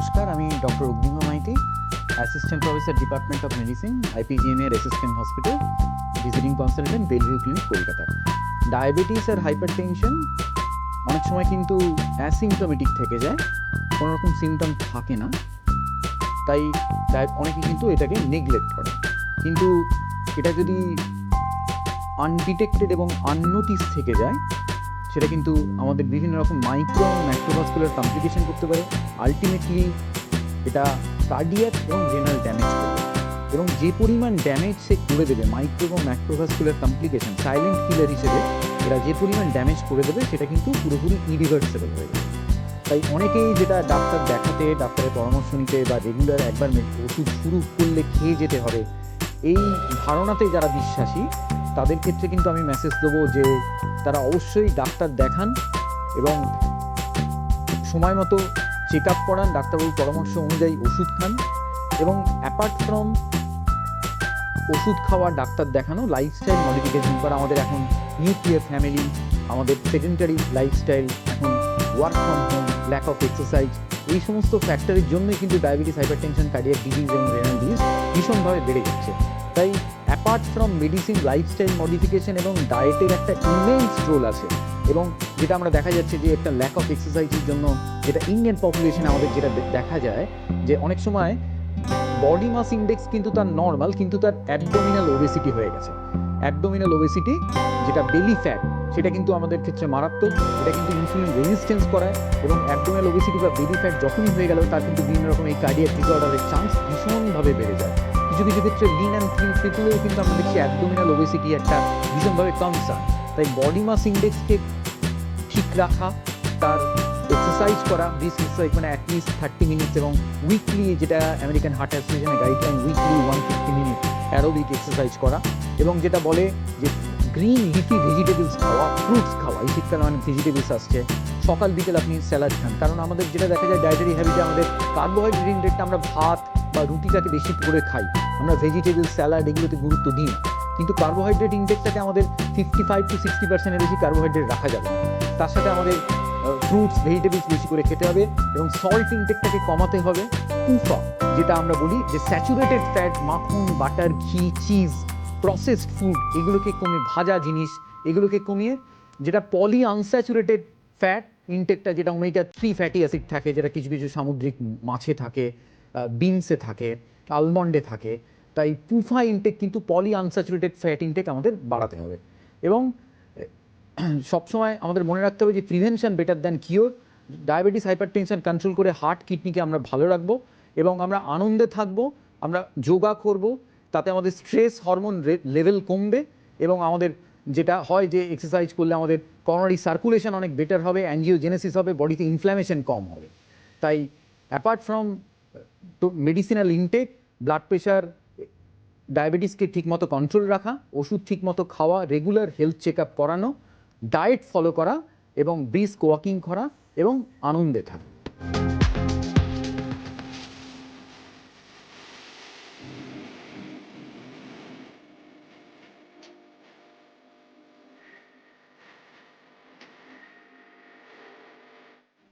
নমস্কার, আমি doctor Agnim Maity, assistant professor department of medicine, IPGMA resistant hospital, visiting consultant, Bellevue clinic, Kolkata. Diabetes আর hypertension অনেক সময় কিন্তু অ্যাসিমটমেটিক থেকে যায়, কোনো রকম সিমটম থাকে না, তাই অনেকে কিন্তু এটাকে নেগলেক্ট করে। কিন্তু এটা যদি আনডিটেক্টেড এবং আননোটিস থেকে যায়, সেটা কিন্তু আমাদের বিভিন্ন রকম মাইক্রো ম্যাক্রোভাস্কুলার কমপ্লিকেশন করতে পারে। আলটিমেটলি এটা কার্ডিয়াক এবং রেনাল ড্যামেজ করবে, এবং যে পরিমাণ ড্যামেজ সে করে দেবে, মাইক্রো এবং ম্যাক্রোভাস্কুলার কমপ্লিকেশন সাইলেন্ট কিলার হিসেবে এরা যে পরিমাণ ড্যামেজ করে দেবে, সেটা কিন্তু পুরোপুরি ইরিভার্সেবল হয়ে যাবে। তাই অনেকেই যেটা ডাক্তার দেখাতে, ডাক্তারের পরামর্শ নিতে বা রেগুলার একবার ওষুধ শুরু করলে খেয়ে যেতে হবে, এই ধারণাতে যারা বিশ্বাসী, তাদের ক্ষেত্রে কিন্তু আমি মেসেজ দেবো যে তারা অবশ্যই ডাক্তার দেখান এবং সময় মতো চেক আপ করান, ডাক্তারবাবুর পরামর্শ অনুযায়ী ওষুধ খান, এবং অ্যাপার্ট ফ্রম ওষুধ খাওয়া, ডাক্তার দেখানো, লাইফস্টাইল মডিফিকেশন করা। আমাদের এখন নিউক্লিয়ার ফ্যামিলি, আমাদের সেডেন্টারি লাইফস্টাইল, এখন work from home, lack of exercise, এই সমস্ত ফ্যাক্টরের জন্যই কিন্তু ডায়াবেটিস, হাইপারটেনশন, কার্ডিয়াক ডিজিজ এবং রেনাল ডিজিজ ভীষণভাবে বেড়ে যাচ্ছে। তাই apart from medicine, lifestyle modification এবং ডায়েটের একটা ইমেন্স রোল আছে। এবং যেটা আমরা দেখা যাচ্ছে যে একটা ল্যাক অফ এক্সারসাইজের জন্য, যেটা ইন্ডিয়ান পপুলেশনে আমাদের যেটা দেখা যায়, যে অনেক সময় বডি মাস ইন্ডেক্স কিন্তু তার নর্মাল, কিন্তু তার অ্যাবডোমিনাল ওবেসিটি হয়ে গেছে। অ্যাবডোমিনাল ওবেসিটি, যেটা বেলি ফ্যাট, সেটা কিন্তু আমাদের ক্ষেত্রে মারাত্মক। এটা কিন্তু ইনসুলিন রেজিস্ট্যান্স করায়, এবং অ্যাবডোমিনাল ওবেসিটি বা বেলি ফ্যাট যখনই হয়ে গেল, তার কিন্তু বিভিন্ন রকম এই কার্ডিয়াক ডিসঅর্ডারের চান্স ভীষণভাবে বেড়ে যায়। কিছু কিছু ক্ষেত্রে লিন অ্যান্ড থিন পিপলেও কিন্তু আমরা দেখছি অ্যাবডোমিনাল ওবেসিটি একটা ভীষণভাবে কনসার্ন। তাই বডি মাস ইন্ডেক্সকে ঠিক রাখা, তার এক্সারসাইজ করা, ব্রিস্ক এক্সারসাইজ মানে অ্যাটলিস্ট 30 মিনিটস, এবং উইকলি, যেটা আমেরিকান হার্ট অ্যাসোসিয়েশনের guideline, weekly 150 minute aerobic exercise করা, এবং যেটা বলে যে গ্রিন লিফি ভেজিটেবলস খাওয়া, ফ্রুটস খাওয়া। এই শীতকালে অনেক ভেজিটেবলস আসছে, সকাল বিকেল আপনি স্যালাড খান। কারণ আমাদের যেটা দেখা যায় ডায়েটারি হ্যাবিটে, আমাদের কার্বোহাইড্রেট ইনটেকটা আমরা ভাত বা রুটিটাকে বেশি করে খাই, আমরা ভেজিটেবল, স্যালাড এগুলোতে গুরুত্ব দিই না। কিন্তু কার্বোহাইড্রেট ইনটেকটাকে আমাদের 55 to 60% বেশি কার্বোহাইড্রেট রাখা যাবে। তার সাথে আমাদের ফ্রুটস, ভেজিটেবলস বেশি করে খেতে হবে, এবং সল্ট ইনটেকটাকে কমাতে হবে। পুফা, যেটা আমরা বলি যে স্যাচুরেটেড ফ্যাট, মাখন, বাটার, ঘি, চিজ, প্রসেসড ফুড, এগুলোকে কমিয়ে, ভাজা জিনিস এগুলোকে কমিয়ে, যেটা পলি আনস্যাচুরেটেড ফ্যাট ইনটেকটা, যেটা ওমেগা 3 ফ্যাটি অ্যাসিড থাকে, যেটা কিছু কিছু সামুদ্রিক মাছে থাকে, বিনসে থাকে, আলমন্ডে থাকে। তাই পুফা ইনটেক কিন্তু পলি আনস্যাচুরেটেড ফ্যাট ইনটেক আমাদের বাড়াতে হবে। এবং সবসময় আমাদের মনে রাখতে হবে যে prevention better than cure. Diabetes, hypertension control করে হার্ট, কিডনিকে আমরা ভালো রাখবো, এবং আমরা আনন্দে থাকবো, আমরা যোগা করব, তাতে আমাদের স্ট্রেস হরমোন লেভেল কমবে, এবং আমাদের যেটা হয় যে এক্সারসাইজ করলে আমাদের করোনারি সার্কুলেশন অনেক বেটার হবে, অ্যাঞ্জিওজেনেসিস হবে, বডিতে ইনফ্ল্যামেশন কম হবে। তাই apart from medicinal intake, blood pressure, ডায়াবেটিসকে ঠিকমতো কন্ট্রোল রাখা, ওষুধ ঠিকমতো খাওয়া, রেগুলার হেলথ চেক আপ করানো, ডায়েট ফলো করা, এবং ব্রিস্ক ওয়াকিং করা, এবং আনন্দে থাকা।